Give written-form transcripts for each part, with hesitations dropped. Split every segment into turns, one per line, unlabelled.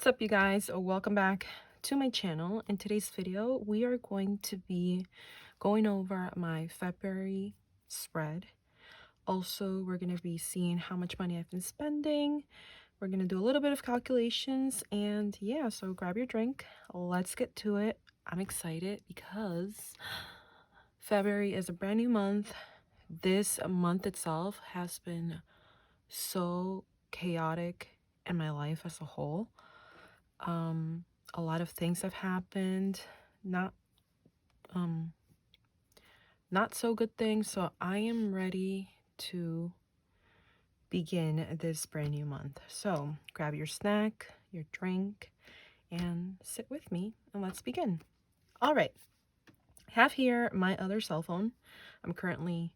What's up, you guys? Welcome back to my channel. In today's video, we are going to be going over my February spread. Also, we're going to be seeing how much money I've been spending. We're going to do a little bit of calculations, and yeah, so grab your drink. Let's get to it. I'm excited because February is a brand new month. This month itself has been so chaotic in my life as a whole. A lot of things have happened, not um not so good things, so I am ready to begin this brand new month. So grab your snack, your drink, and sit with me, and let's begin. All right, have here my other cell phone. I'm currently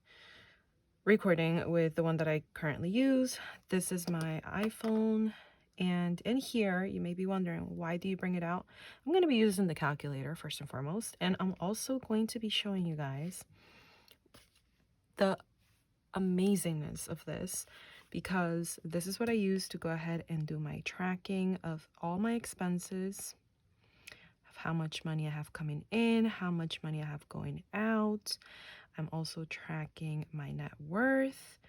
recording with the one that I currently use. This is my iPhone. And in here, you may be wondering, why do you bring it out? I'm going to be using the calculator first and foremost. And I'm also going to be showing you guys the amazingness of this, because this is what I use to go ahead and do my tracking of all my expenses, of how much money I have coming in, how much money I have going out. I'm also tracking my net worth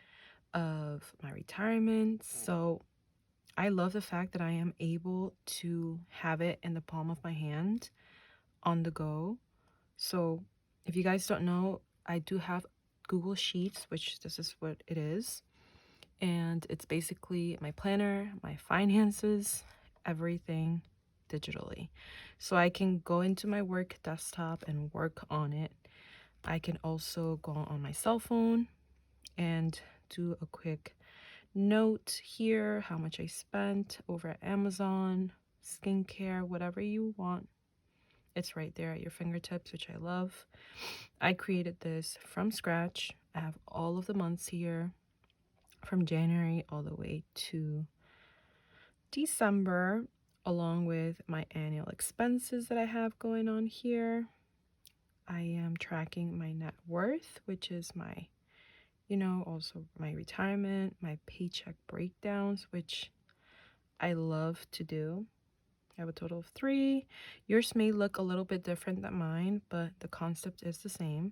of my retirement. So I love the fact that I am able to have it in the palm of my hand on the go. So if you guys don't know, I do have Google Sheets, which this is what it is. And it's basically my planner, my finances, everything digitally. So I can go into my work desktop and work on it. I can also go on my cell phone and do a quick note here, how much I spent over at Amazon, skincare, whatever you want. It's right there at your fingertips, which I love. I created this from scratch. I have all of the months here from January all the way to December, along with my annual expenses that I have going on here. I am tracking my net worth, which is my also my retirement, my paycheck breakdowns, which I love to do. I have a total of 3. Yours may look a little bit different than mine, but the concept is the same.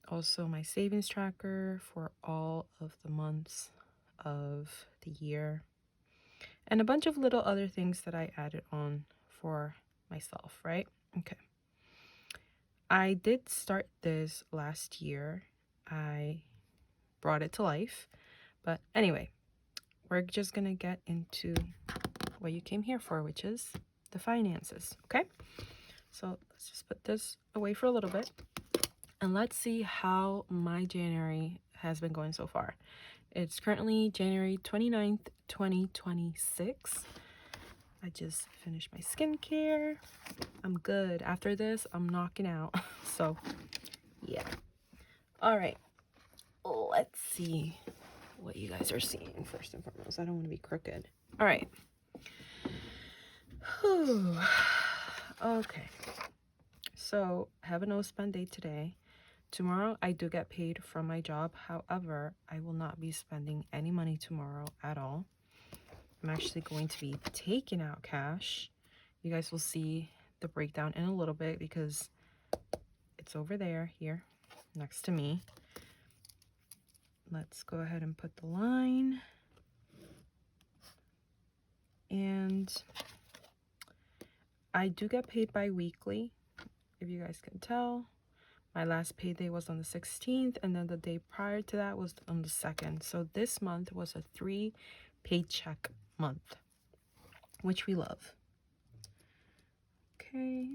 Also my savings tracker for all of the months of the year, and a bunch of little other things that I added on for myself, right? Okay. I did start this last year. I brought it to life. But anyway, we're just gonna get into what you came here for, which is the finances, okay? So let's just put this away for a little bit, and let's see how my January has been going so far. It's currently January 29th, 2026. I just finished my skincare. I'm good. After this, I'm knocking out. So, yeah. All right. Let's see what you guys are seeing first and foremost. I don't want to be crooked. All right. Whew. Okay. So, I have a no spend day today. Tomorrow, I do get paid from my job. However, I will not be spending any money tomorrow at all. I'm actually going to be taking out cash. You guys will see the breakdown in a little bit because it's over there, here, next to me. Let's go ahead and put the line. And I do get paid bi-weekly, if you guys can tell. My last payday was on the 16th, and then the day prior to that was on the 2nd. So this month was a 3 paycheck month, which we love. Okay.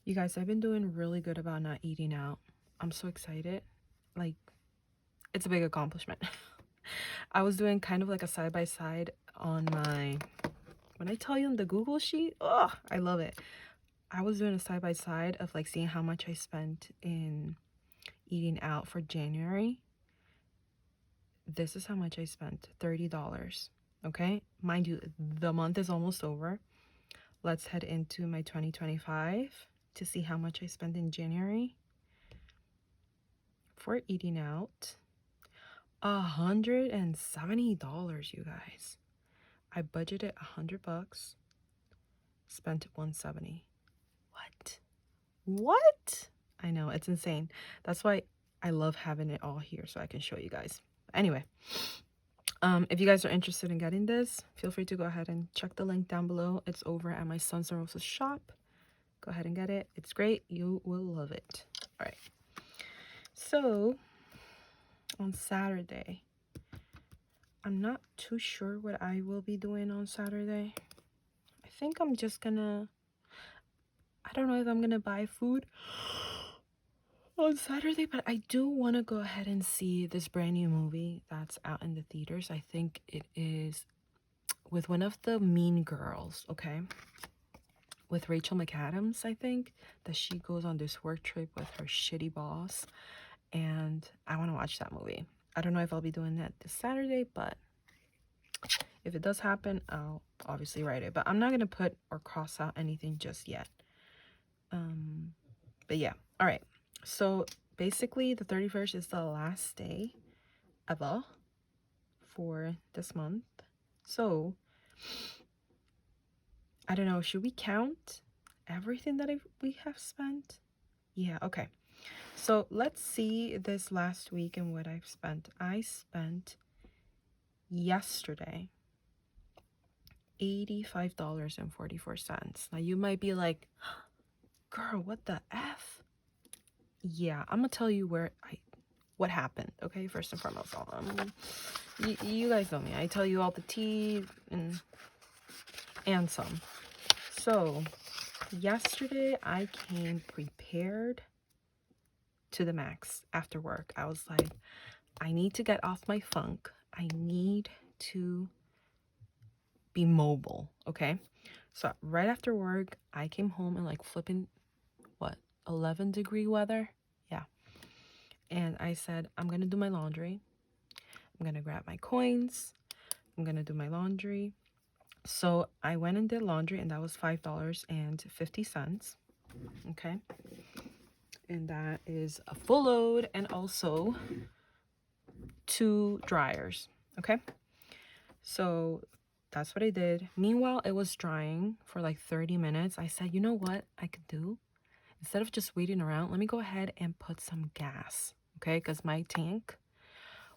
You guys, I've been doing really good about not eating out. I'm so excited. Like, it's a big accomplishment. I was doing kind of like a side-by-side on my, when I tell you on the Google sheet, oh, I love it. I was doing a side-by-side of like seeing how much I spent in eating out for January. This is how much I spent, $30. Okay, mind you, the month is almost over. Let's head into my 2025 to see how much I spent in January for eating out. $170, you guys. I budgeted $100, spent 170. What? I know, it's insane. That's why I love having it all here so I can show you guys. Anyway, if you guys are interested in getting this, feel free to go ahead and check the link down below. It's over at my Sons and Roses shop. Go ahead and get it. It's great. You will love it. All right. So on Saturday, I'm not too sure what I will be doing on Saturday. I think I'm just gonna, I don't know if I'm gonna buy food on Saturday, but I do want to go ahead and see this brand new movie that's out in the theaters. I think it is with one of the Mean Girls, okay? With Rachel McAdams, I think, that she goes on this work trip with her shitty boss. And I want to watch that movie. I don't know if I'll be doing that this Saturday, but if it does happen, I'll obviously write it. But I'm not going to put or cross out anything just yet. But yeah, all right. So basically, the 31st is the last day ever for this month. So I don't know, should we count everything that we have spent? Yeah, okay. So let's see this last week and what I've spent. I spent yesterday $85.44. Now you might be like, girl, what the F? Yeah, I'm gonna tell you what happened, okay? First and foremost, you guys know me. I tell you all the tea and some. So yesterday I came prepared to the max after work. I was like, I need to get off my funk. I need to be mobile, okay? So right after work, I came home in like flipping, 11-degree weather? Yeah. And I said, I'm gonna do my laundry. I'm gonna grab my coins. I'm gonna do my laundry. So I went and did laundry, and that was $5.50. Okay. And that is a full load and also 2 dryers. Okay. So that's what I did. Meanwhile, it was drying for like 30 minutes. I said, you know what I could do? Instead of just waiting around, let me go ahead and put some gas. Okay. Because my tank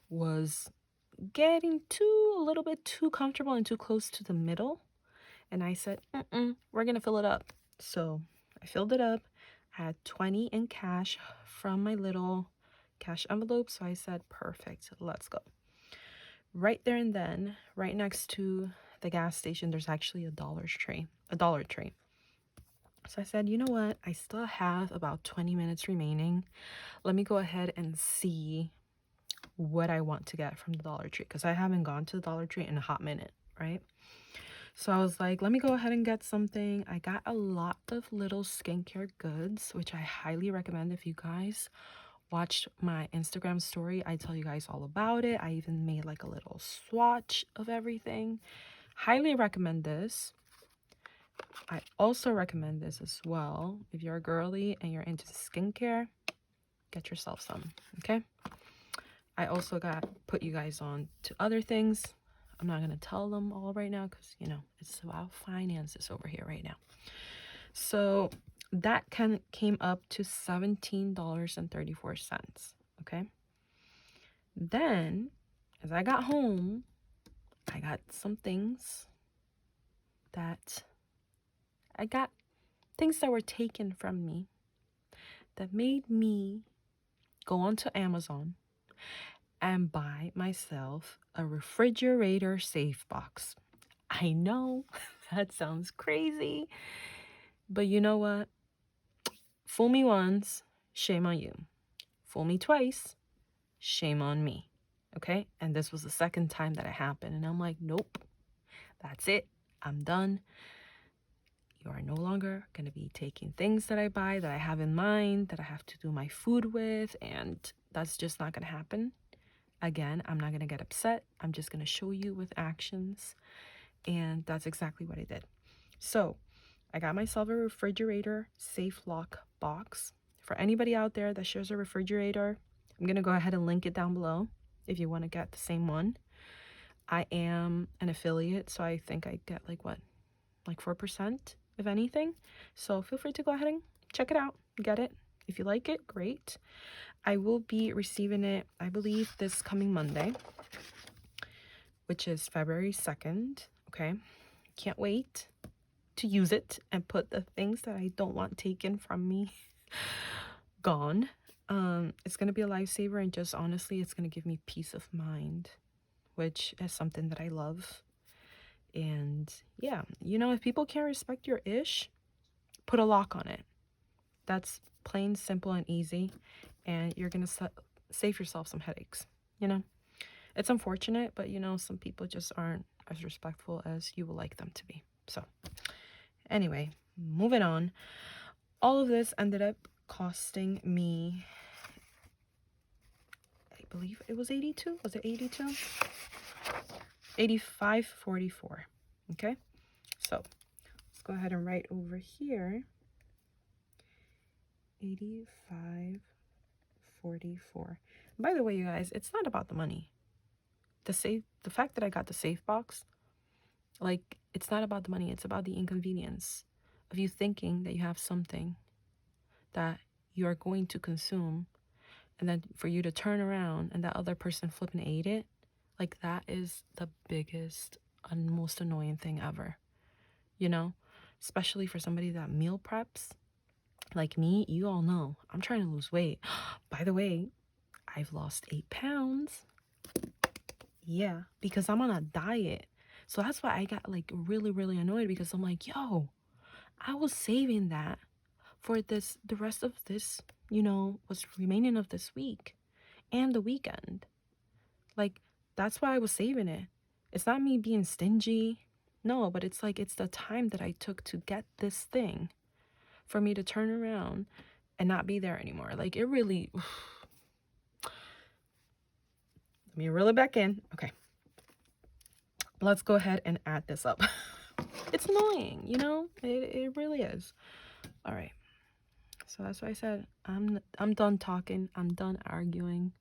was getting a little bit too comfortable and too close to the middle. And I said, we're going to fill it up. So I filled it up. I had 20 in cash from my little cash envelope. So I said, perfect, let's go. Right there and then, right next to the gas station, there's actually a Dollar Tree. So I said, you know what? I still have about 20 minutes remaining. Let me go ahead and see what I want to get from the Dollar Tree, because I haven't gone to the Dollar Tree in a hot minute, right? So I was like, let me go ahead and get something. I got a lot of little skincare goods, which I highly recommend. If you guys watched my Instagram story, I tell you guys all about it. I even made like a little swatch of everything. Highly recommend this. I also recommend this as well. If you're a girly and you're into skincare, get yourself some, okay? I also put you guys on to other things. I'm not going to tell them all right now because, you know, it's about finances over here right now. So that came up to $17.34, okay? Then, as I got home, I got some things that were taken from me that made me go onto Amazon and buy myself a refrigerator safe box. I know that sounds crazy, but you know what? Fool me once, shame on you. Fool me twice, shame on me. Okay? And this was the second time that it happened. And I'm like, nope, that's it. I'm done. You are no longer going to be taking things that I buy, that I have in mind, that I have to do my food with. And that's just not going to happen. Again, I'm not going to get upset. I'm just going to show you with actions. And that's exactly what I did. So I got myself a refrigerator safe lock box. For anybody out there that shares a refrigerator, I'm going to go ahead and link it down below if you want to get the same one. I am an affiliate, so I think I get like what, like 4% if anything. So feel free to go ahead and check it out, get it. If you like it, great. I will be receiving it, I believe, this coming Monday, which is February 2nd. Okay, can't wait to use it and put the things that I don't want taken from me gone. It's gonna be a lifesaver, and just honestly, it's gonna give me peace of mind, which is something that I love. And yeah, you know, if people can't respect your ish, put a lock on it. That's plain, simple, and easy, and you're gonna save yourself some headaches. You know, it's unfortunate, but you know, some people just aren't as respectful as you would like them to be. So anyway, moving on. All of this ended up costing me, I believe it was 82. Was it 82? 85.44. Okay, so let's go ahead and write over here 85.44. By the way, you guys, it's not about the money. The fact that I got the safe box, like, it's not about the money, it's about the inconvenience of you thinking that you have something that you are going to consume, and then for you to turn around and that other person flipping ate it. Like, that is the biggest and most annoying thing ever, you know, especially for somebody that meal preps like me. You all know I'm trying to lose weight. By the way, I've lost 8 pounds. Yeah, because I'm on a diet. So that's why I got like really, really annoyed, because I'm like, yo, I was saving that for this, the rest of this, you know, what's remaining of this week and the weekend. Like, that's why I was saving it. It's not me being stingy. No, but it's like, it's the time that I took to get this thing for me to turn around and not be there anymore. Like, it really, let me reel it back in. Okay. Let's go ahead and add this up. It's annoying, you know? It really is. All right. So that's why I said I'm done talking. I'm done arguing.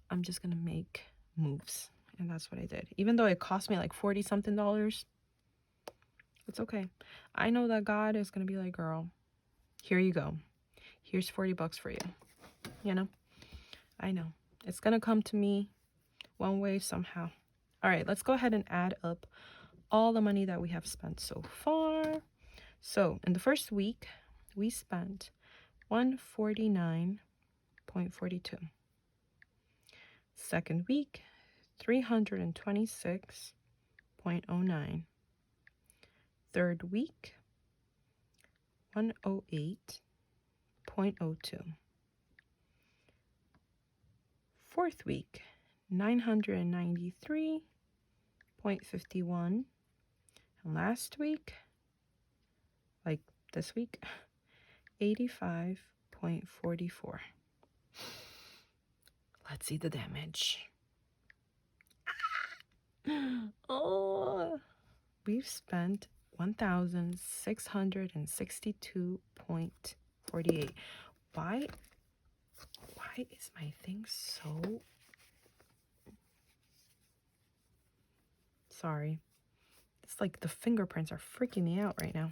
I'm just going to make moves. And that's what I did. Even though it cost me like 40 something dollars, it's okay. I know that God is going to be like, girl, here you go. Here's 40 bucks for you. You know? I know. It's going to come to me one way somehow. All right, let's go ahead and add up all the money that we have spent so far. So in the first week, we spent $149.42. Second week, $326.09. Third week, $108.02. Fourth week, $993.51. And last week, like this week, $85.44. Let's see the damage. Oh, we've spent $1,662.48. Why is my thing so... Sorry. It's like the fingerprints are freaking me out right now.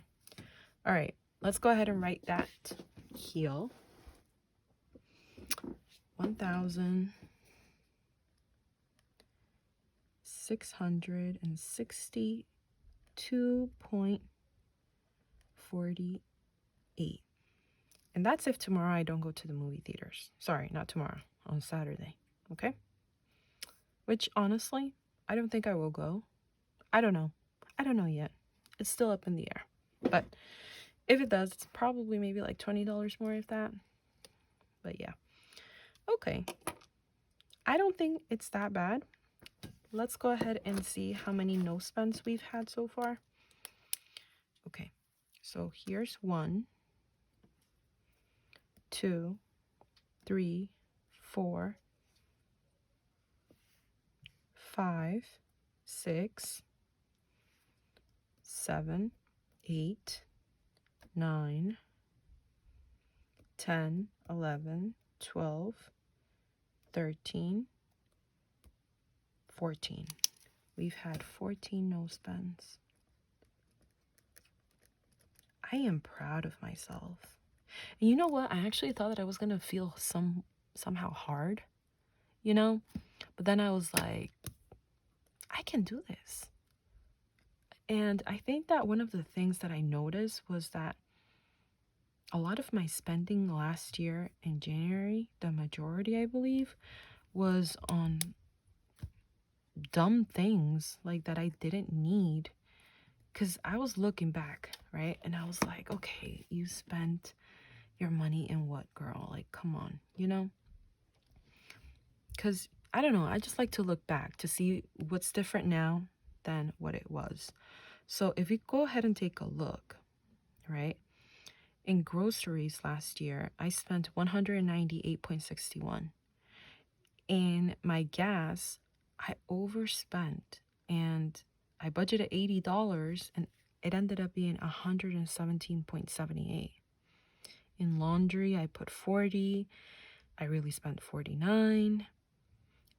All right, let's go ahead and write that heel. 1,662.48. And that's if tomorrow I don't go to the movie theaters. Sorry, not tomorrow, on Saturday. Okay? Which, honestly, I don't think I will go. I don't know. I don't know yet. It's still up in the air. But if it does, it's probably maybe like $20 more, if that. But yeah. Okay. I don't think it's that bad. Let's go ahead and see how many no spends we've had so far. Okay. So here's 1, 2, 3, 4, 5, 6, 7, 8, 9, 10, 11, 12, 13, 14. we've had 14 no spends. I am proud of myself. And you know what? I actually thought that I was gonna feel somehow hard, you know? But then I was like, I can do this. And I think that one of the things that I noticed was that a lot of my spending last year in January, the majority, I believe, was on dumb things like that I didn't need. Because I was looking back, right? And I was like, okay, you spent your money in what, girl? Like, come on, you know? Because I don't know, I just like to look back to see what's different now than what it was. So if we go ahead and take a look, right? In groceries last year, I spent $198.61. In my gas, I overspent and I budgeted $80 and it ended up being $117.78. In laundry, I put 40. I really spent 49.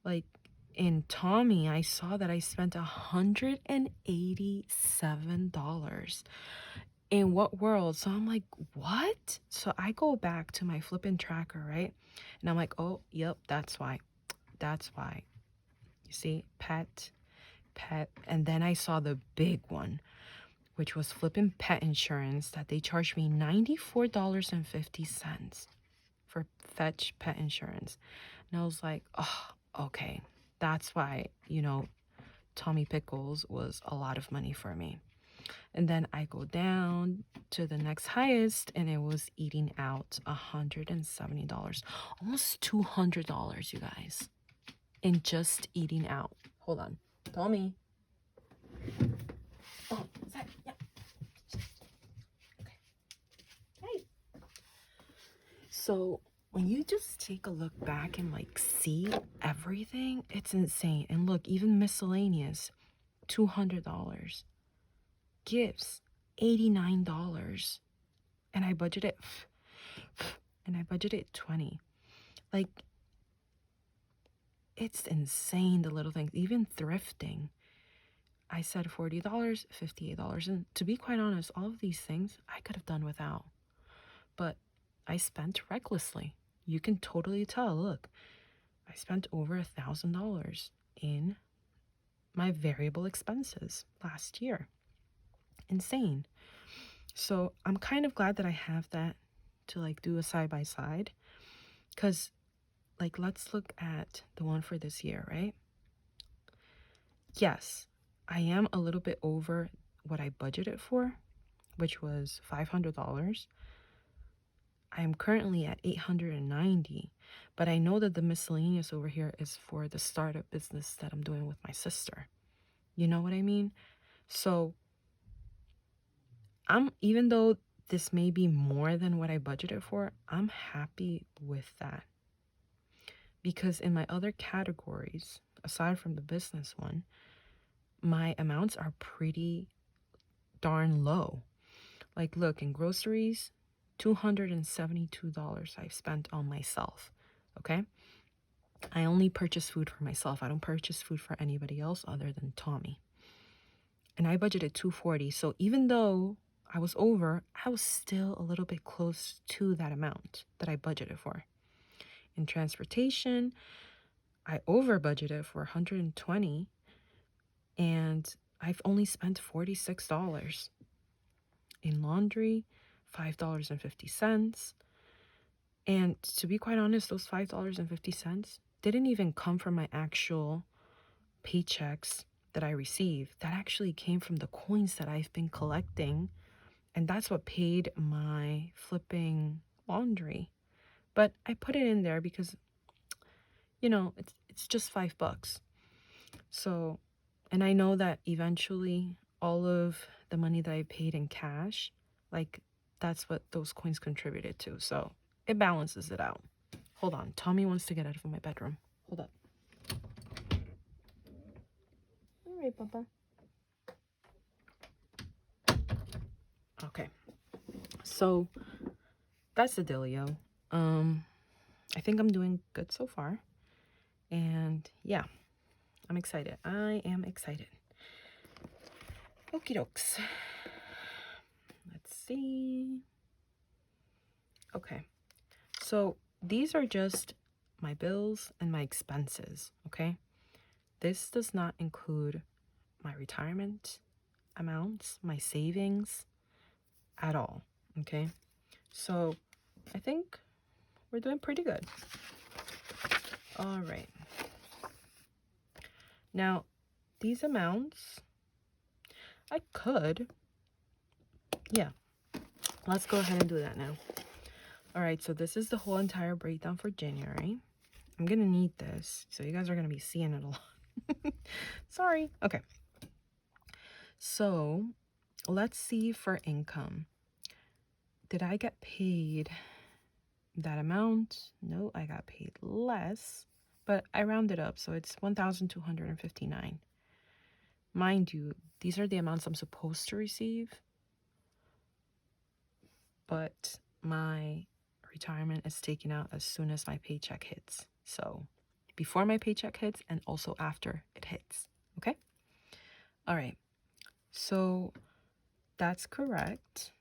Like in Tommy, I saw that I spent $187. In what world? So I'm like, what? So I go back to my flipping tracker, right? And I'm like, oh, yep, that's why. That's why. You see, pet. And then I saw the big one, which was flipping pet insurance, that they charged me $94.50 for fetch pet insurance. And I was like, oh, okay. That's why, Tommy Pickles was a lot of money for me. And then I go down to the next highest and it was eating out, $170. Almost $200, you guys, in just eating out. Hold on. Tommy. Oh, is that, yeah. Okay. Hey. So when you just take a look back and like see everything, it's insane. And look, even miscellaneous, $200. Gifts, $89. And I budgeted $20. Like, it's insane, the little things. Even thrifting, I said $40, $58. And to be quite honest, all of these things I could have done without. But I spent recklessly. You can totally tell. Look, I spent over $1,000 in my variable expenses last year. Insane. So I'm kind of glad that I have that to like do a side by side. Because like, let's look at the one for this year, right? Yes, I am a little bit over what I budgeted for, which was $500. I am currently at $890, but I know that the miscellaneous over here is for the startup business that I'm doing with my sister. You know what I mean? So even though this may be more than what I budgeted for, I'm happy with that. Because in my other categories, aside from the business one, my amounts are pretty darn low. Like, look, in groceries, $272 I've spent on myself, okay? I only purchase food for myself. I don't purchase food for anybody else other than Tommy. And I budgeted $240. So even though I was over, I was still a little bit close to that amount that I budgeted for. In transportation, I over budgeted for $120 and I've only spent $46. In laundry, $5.50. And to be quite honest, those $5.50 didn't even come from my actual paychecks that I received. That actually came from the coins that I've been collecting. And that's what paid my flipping laundry. But I put it in there because, it's just $5. So, and I know that eventually all of the money that I paid in cash, like, that's what those coins contributed to. So it balances it out. Hold on. Tommy wants to get out of my bedroom. Hold up. All right, Papa. Okay. So that's the dealio. I think I'm doing good so far. And yeah, I'm excited. I am excited. Okie dokes. Let's see. Okay. So these are just my bills and my expenses, okay? This does not include my retirement amounts, my savings at all, okay? So I think we're doing pretty good. All right. Now, these amounts, I could, yeah, let's go ahead and do that now. All right, so this is the whole entire breakdown for January. I'm gonna need this, so you guys are gonna be seeing it a lot. Sorry. Okay. So let's see for income. Did I get paid that amount? No, I got paid less, but I rounded up, so it's 1,259. Mind you, these are the amounts I'm supposed to receive, but my retirement is taken out as soon as my paycheck hits. So before my paycheck hits and also after it hits. Okay? All right. So that's correct.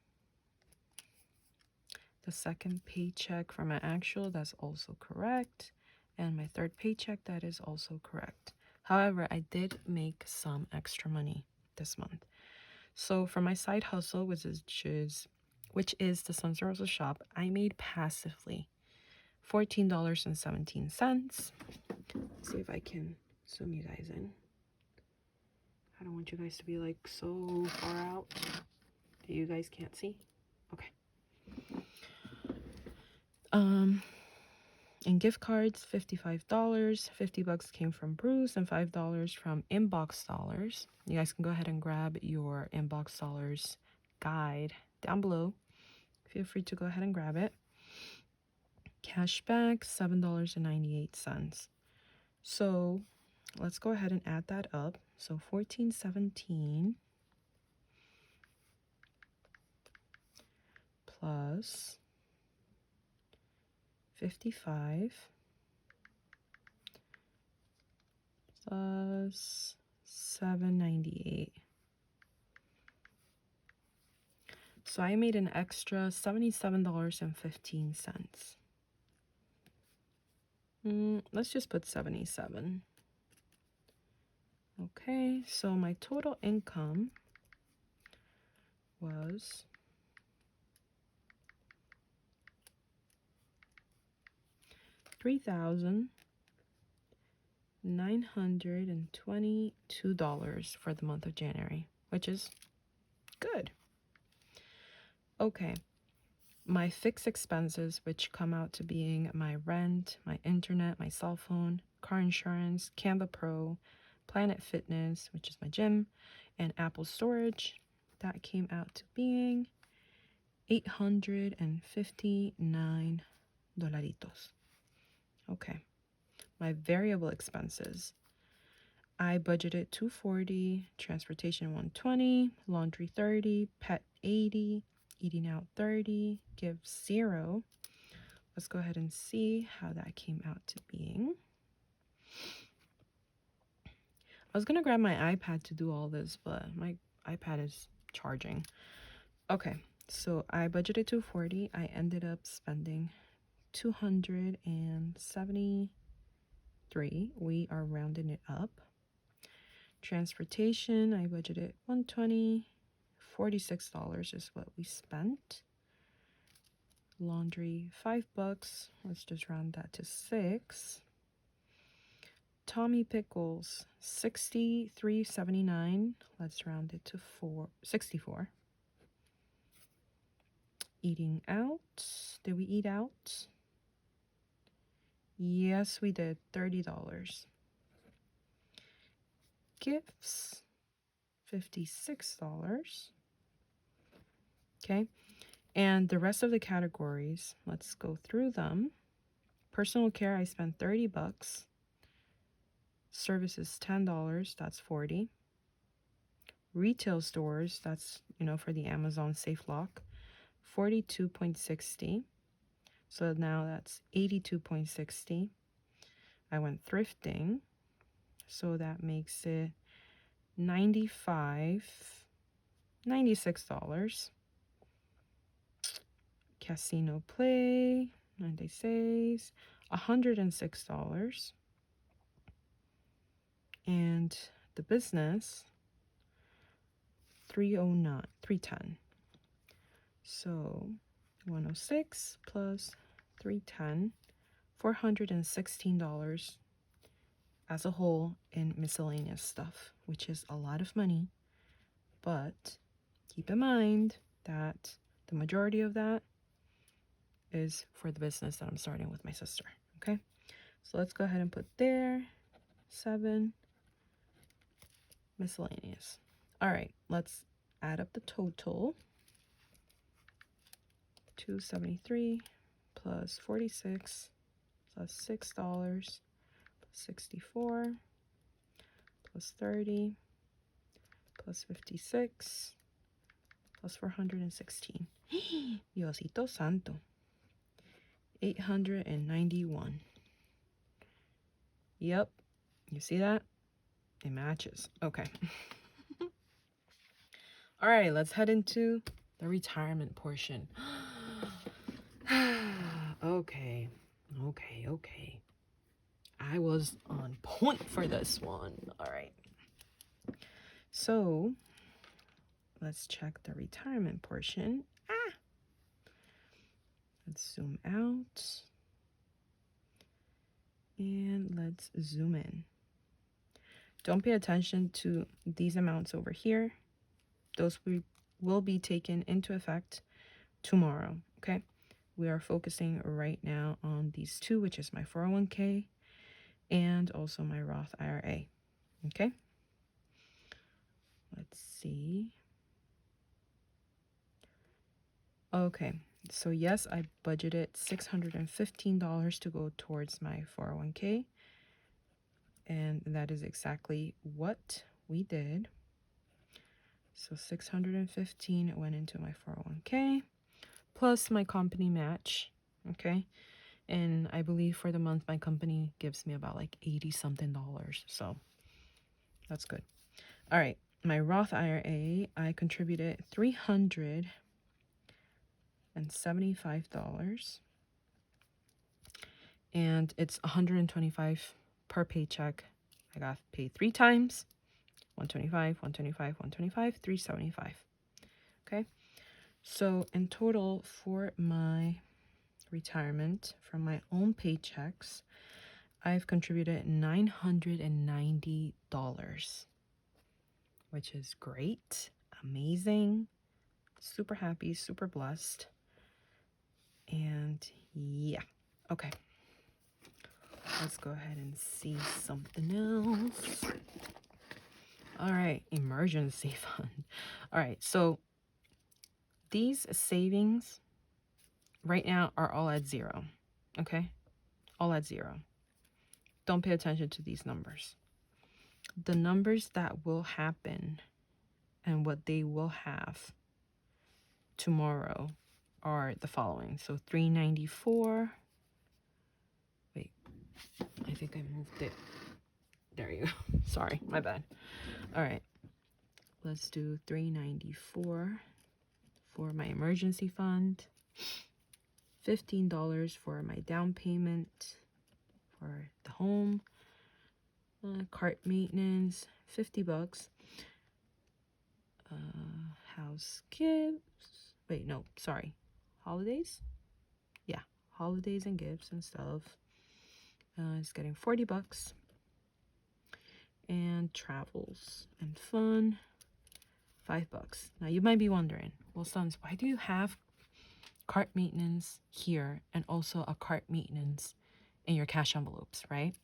The second paycheck for my actual, that's also correct. And my third paycheck, that is also correct. However, I did make some extra money this month. So for my side hustle, which is the Sons and Rosa shop, I made passively $14.17. Let's see if I can zoom you guys in. I don't want you guys to be like so far out that you guys can't see. Okay. In gift cards, $55. $50 came from Bruce and $5 from Inbox Dollars. You guys can go ahead and grab your Inbox Dollars guide down below. Feel free to go ahead and grab it. Cashback, $7.98. So let's go ahead and add that up. So $14.17 plus 55 plus $7.98. So I made an extra $77.15. Let's just put 77. Okay, so my total income was $3,922 for the month of January, which is good. Okay, my fixed expenses, which come out to being my rent, my internet, my cell phone, car insurance, Canva Pro, Planet Fitness, which is my gym, and Apple storage, that came out to being $859. Okay, my variable expenses. I budgeted $240, transportation $120, laundry $30, pet $80, eating out $30, give $0. Let's go ahead and see how that came out to being. I was gonna grab my iPad to do all this, but my iPad is charging. Okay, so I budgeted $240. I ended up spending $273. We are rounding it up. Transportation, I budgeted $120. $46 is what we spent. Laundry, $5. Let's just round that to $6. Tommy Pickles, $63.79. Let's round it to $64. Eating out. Did we eat out? Yes, we did. $30. Gifts, $56. Okay. And the rest of the categories, let's go through them. Personal care, I spent $30. Services, $10. That's $40. Retail stores, that's, for the Amazon Safe Lock, $42.60. So now that's $82.60. I went thrifting. So that makes it $96. Casino play, 96, $106. And the business, 310. So 106 plus 310, $416 as a whole in miscellaneous stuff, which is a lot of money. But keep in mind that the majority of that is for the business that I'm starting with my sister. Okay, so let's go ahead and put there 7 miscellaneous. All right, let's add up the total. 273 plus 46 plus $6 plus 64 plus 30 plus 56 plus 416. Diosito santo. 891. Yep, you see that? It matches. Okay. All right, let's head into the retirement portion. Okay. I was on point for this one. All right. So let's check the retirement portion. Let's zoom out. And let's zoom in. Don't pay attention to these amounts over here. Those will be taken into effect tomorrow, okay? We are focusing right now on these two, which is my 401k and also my Roth IRA, okay? Let's see. Okay, so yes, I budgeted $615 to go towards my 401k, and that is exactly what we did. So 615 went into my 401k plus my company match, okay? And I believe for the month my company gives me about like 80 something dollars, so that's good. All right, my Roth IRA, I contributed $375, and it's $125 per paycheck. I got paid 3 times, 125, 125, 125, 375. Okay, so in total for my retirement from my own paychecks, I've contributed $990, which is great, amazing, super happy, super blessed. And yeah, okay, let's go ahead and see something else. All right, emergency fund. All right, so these savings right now are all at 0, okay? All at 0. Don't pay attention to these numbers. The numbers that will happen and what they will have tomorrow are the following. So 394. Wait, I think I moved it. There you go. Sorry, my bad. All right, let's do 394 for my emergency fund, $15 for my down payment for the home, cart maintenance, $50, house gifts, wait, no, sorry, holidays, yeah, holidays and gifts and stuff, it's getting $40, and travels and fun, $5. Now you might be wondering, well, Sons, why do you have cart maintenance here and also a cart maintenance in your cash envelopes, right?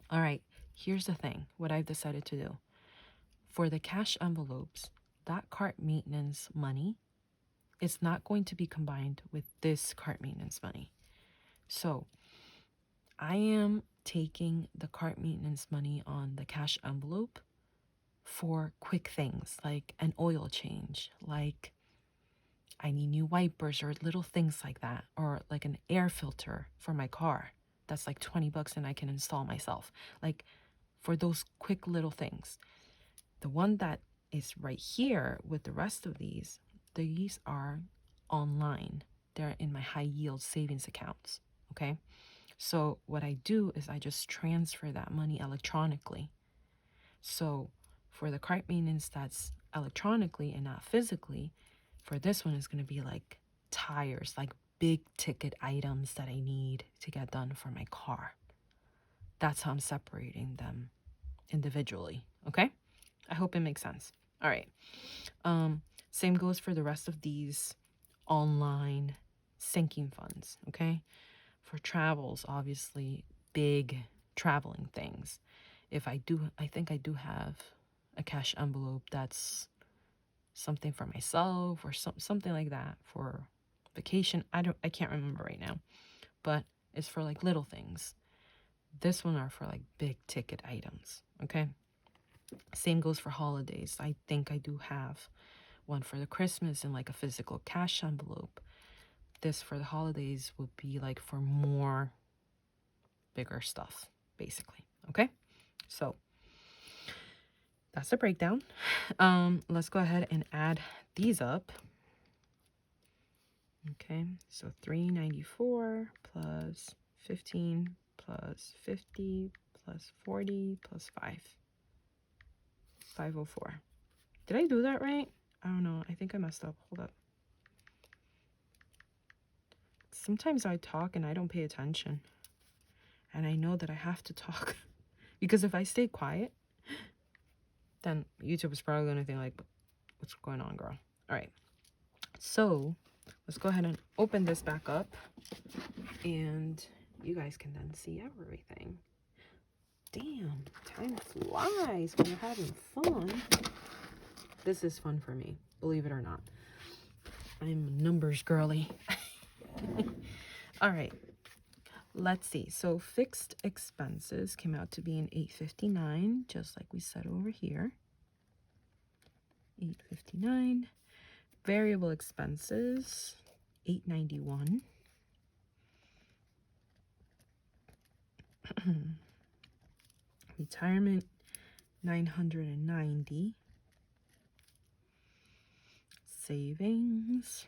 All right, here's the thing, what I've decided to do. For the cash envelopes, that cart maintenance money is not going to be combined with this cart maintenance money. So I am taking the cart maintenance money on the cash envelope for quick things like an oil change, like I need new wipers or little things like that, or like an air filter for my car. That's like $20 and I can install myself. Like for those quick little things. The one that is right here with the rest of these are online. They're in my high yield savings accounts. Okay. So what I do is I just transfer that money electronically. So for the cart maintenance that's electronically and not physically, for this one is going to be like tires, like big ticket items that I need to get done for my car. That's how I'm separating them individually. Okay. I hope it makes sense. All right. Same goes for the rest of these online sinking funds. Okay. For travels, obviously, big traveling things. I think I do have a cash envelope that's something for myself or something like that for vacation. I can't remember right now, but it's for like little things. This one are for like big ticket items. Okay. Same goes for holidays. I think I do have one for the Christmas in like a physical cash envelope. This for the holidays would be like for more bigger stuff, basically. Okay, so that's the breakdown. Let's go ahead and add these up. Okay, so 394 plus 15 plus 50 plus 40 plus 5. 504. Did I do that right? I don't know. I think I messed up. Hold up. Sometimes I talk and I don't pay attention. And I know that I have to talk. Because if I stay quiet, then YouTube is probably going to think like, what's going on, girl? All right. So let's go ahead and open this back up. And you guys can then see everything. Damn, time flies when you're having fun. This is fun for me, believe it or not. I'm a numbers girly. All right. Let's see. So fixed expenses came out to be an $859, just like we said over here. $859. Variable expenses, $891. Retirement, $990. Savings,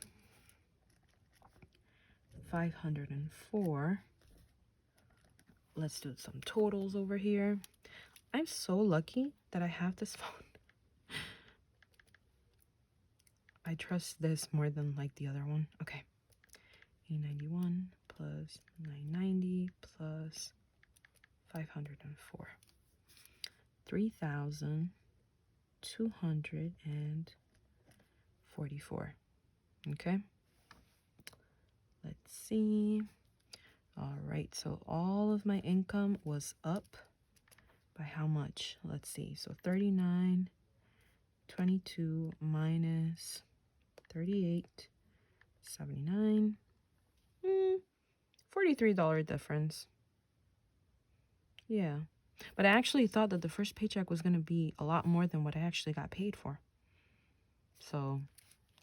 $504. Let's do some totals over here. I'm so lucky that I have this phone. I trust this more than like the other one. Okay. 891 plus 990 plus 504. 3,244. Okay. Let's see. All right. So all of my income was up by how much? Let's see. So 39.22 minus 38.79. $43 difference. Yeah. But I actually thought that the first paycheck was going to be a lot more than what I actually got paid for. So,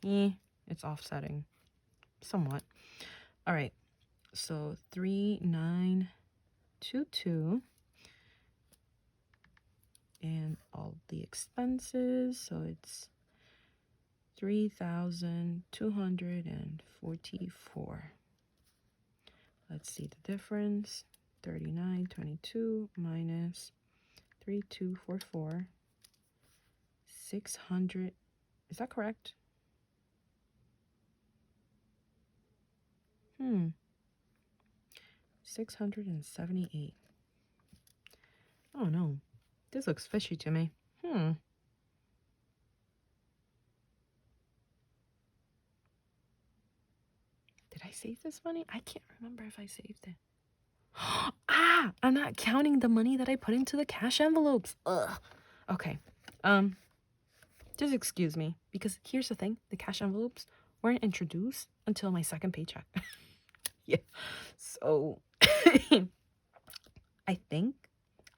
it's offsetting somewhat. All right. So 3,922 and all the expenses. So it's 3,244. Let's see the difference. 39.22 minus 3,244. 600. Is that correct? 678. Oh no. This looks fishy to me. Did I save this money? I can't remember if I saved it. I'm not counting the money that I put into the cash envelopes. Ugh. Okay. Just excuse me, because here's the thing. The cash envelopes weren't introduced until my second paycheck. Yeah. So,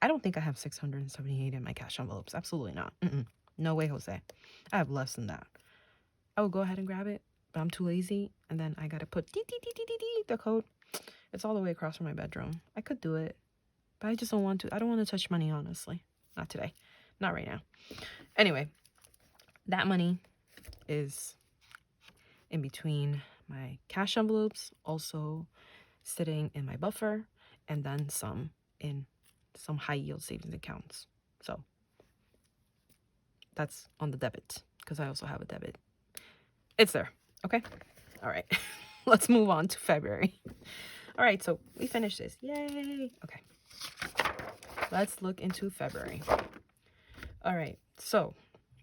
I don't think I have 678 in my cash envelopes. Absolutely not. No way, Jose. I have less than that. I will go ahead and grab it, but I'm too lazy. And then I got to put the code. It's all the way across from my bedroom. I could do it, but I just don't want to. I don't want to touch money, honestly. not today, not right now. Anyway, that money is in between my cash envelopes, also sitting in my buffer, and then some in some high yield savings accounts. So that's on the debit because I also have a debit. It's there. Okay. All right. Let's move on to February. All right. So we finished this. Yay. Okay. Let's look into February. All right. So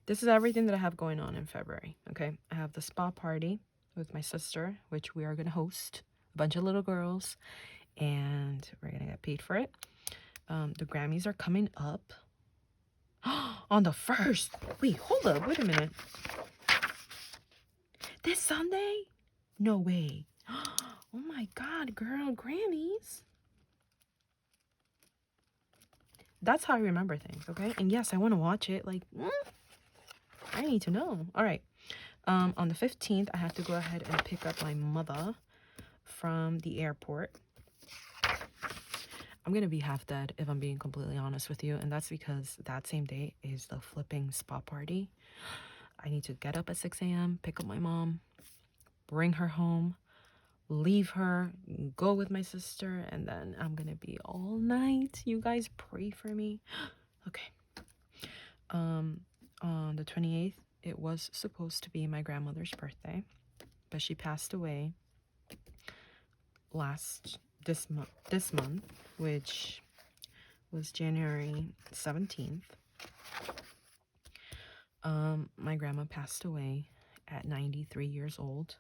this is everything that I have going on in February. Okay. I have the spa party with my sister, which we are going to host a bunch of little girls, and we're going to get paid for it. The Grammys are coming up on the 1st. Wait, hold up. Wait a minute. This Sunday? No way. Oh my God, girl. Grammys. That's how I remember things, okay? And yes, I want to watch it. Like, I need to know. All right. On the 15th, I have to go ahead and pick up my mother from the airport. I'm going to be half dead if I'm being completely honest with you. And that's because that same day is the flipping spa party. I need to get up at 6 a.m., pick up my mom, bring her home, leave her, go with my sister, and then I'm going to be all night. You guys pray for me. Okay. On the 28th, it was supposed to be my grandmother's birthday, but she passed away this month, which was January 17th. My grandma passed away at 93 years old.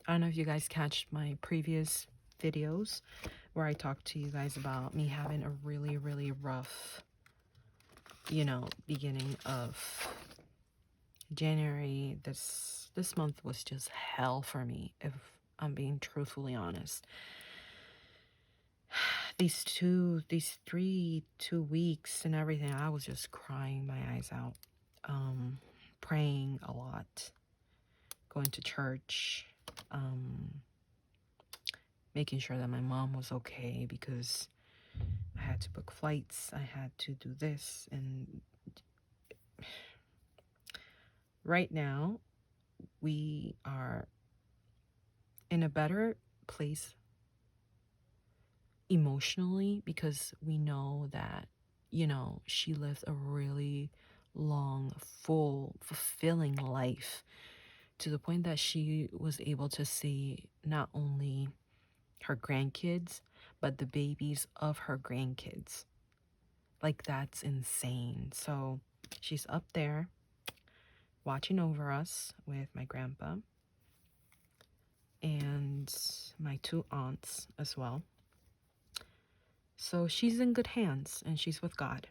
I don't know if you guys catch my previous videos where I talked to you guys about me having a really, really rough, beginning of January. This month was just hell for me, if I'm being truthfully honest. These 2 weeks and everything, I was just crying my eyes out, praying a lot, going to church, making sure that my mom was okay, because I had to book flights, I had to do this, and right now we are in a better place emotionally, because we know that, she lived a really long, full, fulfilling life, to the point that she was able to see not only her grandkids, but the babies of her grandkids. Like, that's insane. So she's up there watching over us with my grandpa and my 2 aunts as well. So she's in good hands, and she's with God,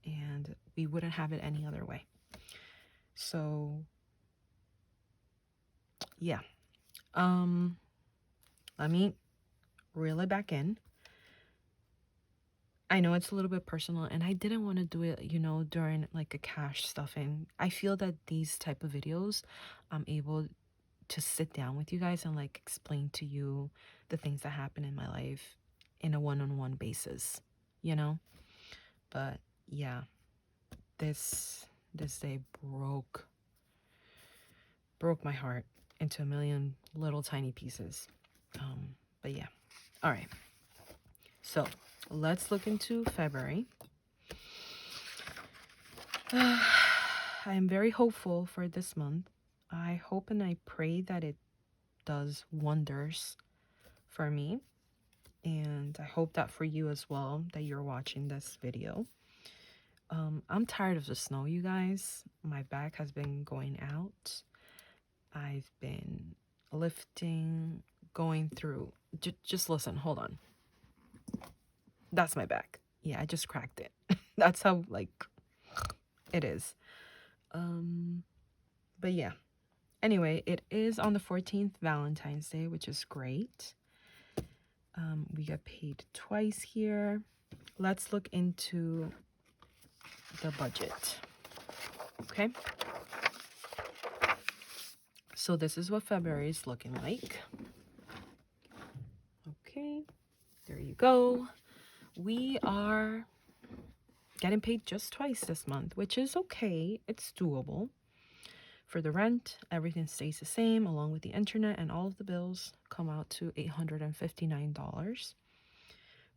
and we wouldn't have it any other way. So yeah, let me reel it back in. I know it's a little bit personal, and I didn't want to do it, during like a cash stuffing. I feel that these type of videos, I'm able to sit down with you guys and like explain to you the things that happen in my life in a one-on-one basis, But yeah, this day broke my heart into a million little tiny pieces. But yeah. All right. So let's look into February. I am very hopeful for this month. I hope and I pray that it does wonders for me. And I hope that for you as well, that you're watching this video. I'm tired of the snow, you guys. My back has been going out. I've been lifting, going through. Just listen, hold on. That's my back. Yeah, I just cracked it. That's how, like, it is. But yeah. Anyway, it is on the 14th, Valentine's Day, which is great. We got paid twice here. Let's look into the budget. Okay. So this is what February is looking like. Okay. There you go. We are getting paid just twice this month, which is okay. It's doable. For the rent, everything stays the same, along with the internet, and all of the bills come out to $859.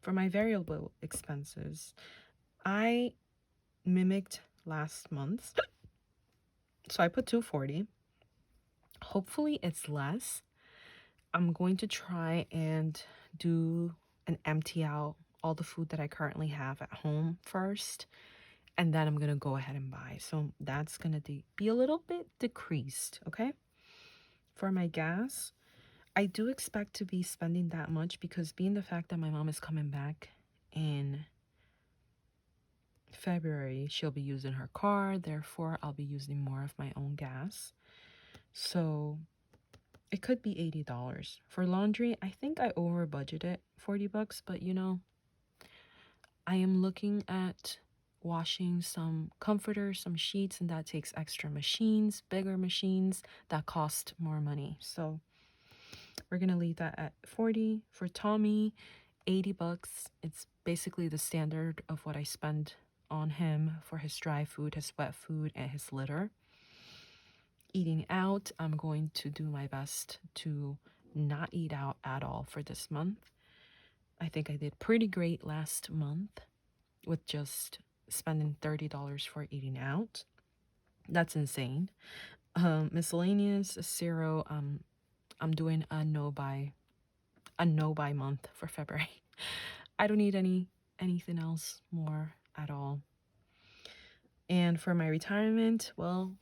For my variable expenses, I mimicked last month's, so I put 240. Hopefully it's less. I'm going to try and do an empty out all the food that I currently have at home first, and then I'm gonna go ahead and buy. So that's gonna be a little bit decreased, okay? For my gas, I do expect to be spending that much because being the fact that my mom is coming back in February, she'll be using her car, therefore I'll be using more of my own gas. So it could be $80. For laundry, I think I over budgeted $40, but you know, I am looking at washing some comforters, some sheets, and that takes extra machines, bigger machines that cost more money. So we're gonna leave that at 40. For Tommy, $80. It's basically the standard of what I spend on him for his dry food, his wet food, and his litter. Eating out, I'm going to do my best to not eat out at all for this month. I think I did pretty great last month with just spending $30 for eating out. That's insane. Miscellaneous, 0. I'm doing a no buy month for February. I don't need anything else more at all. And for my retirement, well,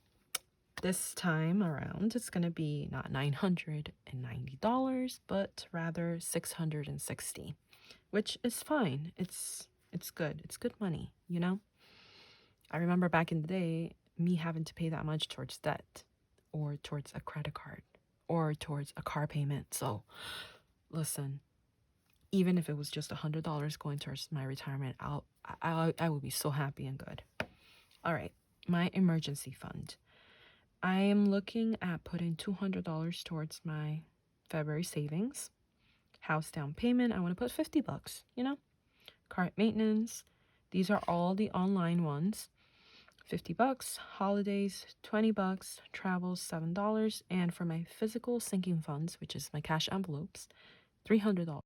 this time around it's gonna be not $990, but rather $660, which is fine. It's good. It's good money, you know? I remember back in the day me having to pay that much towards debt or towards a credit card or towards a car payment. So listen, even if it was just $100 going towards my retirement, I will be so happy and good. All right, my emergency fund. I am looking at putting $200 towards my February savings. House down payment, I want to put $50, you know? Cart maintenance, these are all the online ones. $50, holidays, $20, travels, $7, and for my physical sinking funds, which is my cash envelopes, $300.